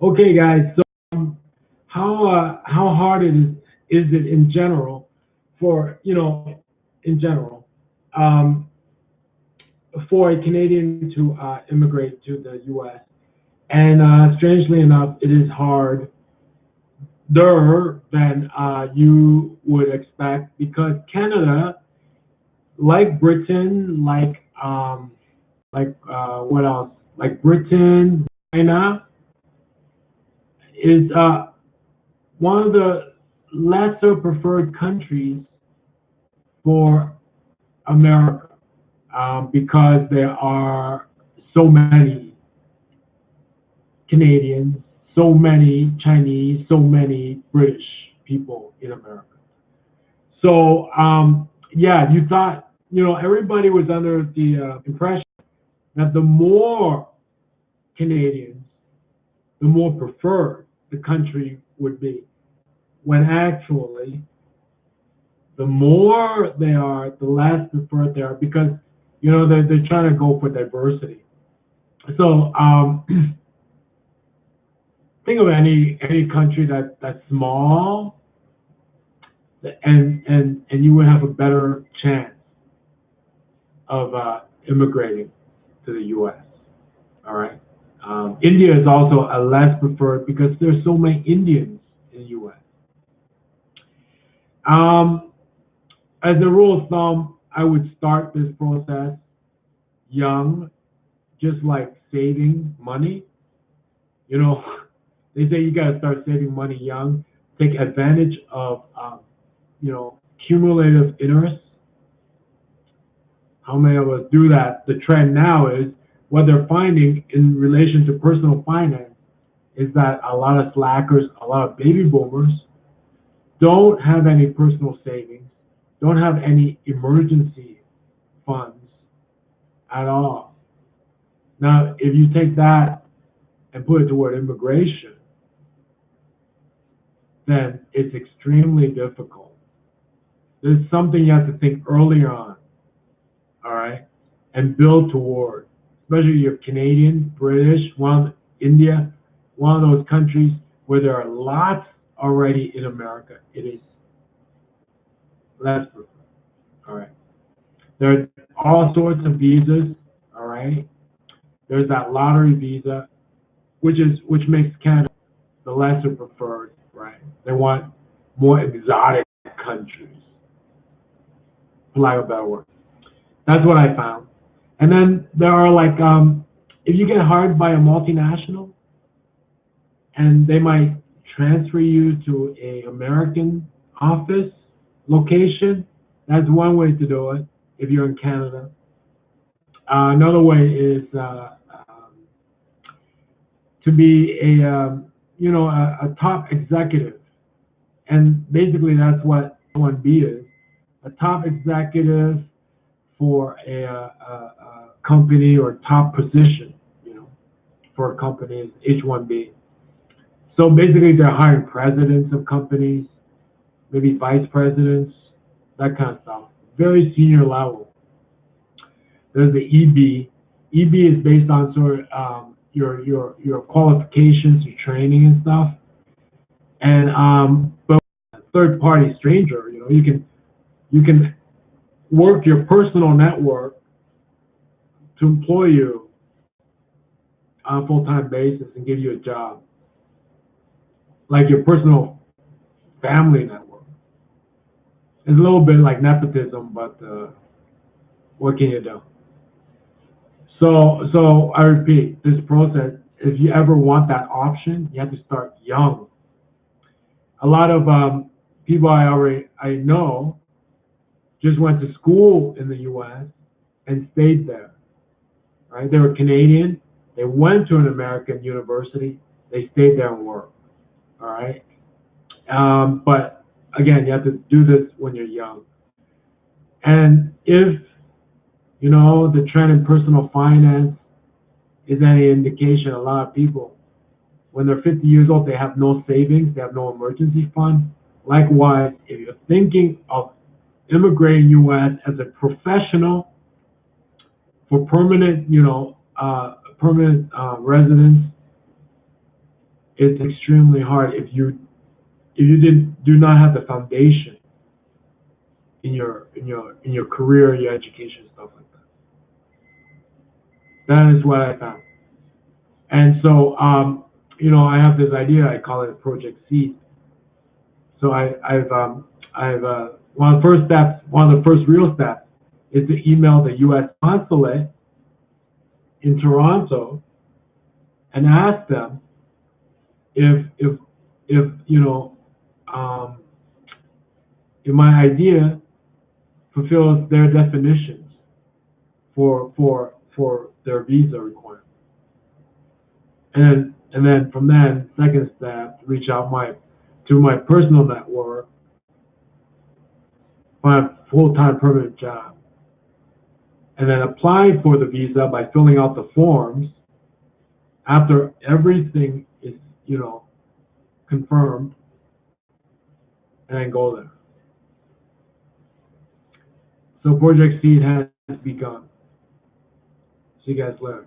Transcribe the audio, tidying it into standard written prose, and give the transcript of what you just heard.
Okay, guys. So, how hard is it in general for in general um, for a Canadian to immigrate to the U.S. And strangely enough, it is harder than you would expect because Canada, like Britain, what else? Like Britain, China is one of the lesser preferred countries for America because there are so many Canadians, so many Chinese, so many British people in America. So, yeah, you thought, everybody was under the impression that the more Canadians, the more preferred the country would be. When actually, the more they are, the less preferred they are because, they're trying to go for diversity. So, think of any country that's small, and you would have a better chance of immigrating to the U.S. All right. India is also a less preferred because there's so many Indians in the U.S. Um, as a rule of thumb, I would start this process young, just like saving money. You know, they say you got to start saving money young, take advantage of, cumulative interest. How many of us do that? The trend now is what they're finding in relation to personal finance is that a lot of slackers, a lot of baby boomers don't have any personal savings, don't have any emergency funds at all. Now, if you take that and put it toward immigration, then it's extremely difficult. There's something you have to think early on, all right, and build toward. Especially if you're Canadian, British, India, one of those countries where there are lots already in America. It is less preferred, all right. There are all sorts of visas, all right. There's that lottery visa, which makes Canada the lesser preferred, right? They want more exotic countries, for lack of a better word. That's what I found. And then there are like, if you get hired by a multinational, and they might transfer you to a American office location, that's one way to do it if you're in Canada. Another way is to be a top executive, and basically that's what H1B is, a top executive for a company or top position, for a company is H1B. So basically, they're hiring presidents of companies, maybe vice presidents, that kind of stuff. Very senior level. There's the EB. EB is based on sort of your qualifications, your training and stuff. And but third party stranger, you can work your personal network to employ you on a full-time basis and give you a job, like your personal family network. It's a little bit like nepotism, but what can you do? So I repeat, this process, if you ever want that option, you have to start young. A lot of people I know just went to school in the U.S. and stayed there. Right? They were Canadian. They went to an American university. They stayed there and worked. All right. But again, you have to do this when you're young. And if the trend in personal finance is any indication, a lot of people, when they're 50 years old, they have no savings, they have no emergency fund. Likewise, if you're thinking of immigrating U.S. as a professional for permanent, permanent residence, it's extremely hard if you do not have the foundation in your career, your education, stuff like that. That is what I found. And so, you know, I have this idea. I call it Project Seed. So I've one of the first steps, one of the first real steps, is to email the U.S. consulate in Toronto and ask them if you know, if my idea fulfills their definitions for their visa requirement. And then from then, second step, reach out to my personal network, find a full-time permanent job, and then apply for the visa by filling out the forms. After everything is, you know, confirmed, and then go there. So Project Seed has begun. See you guys later.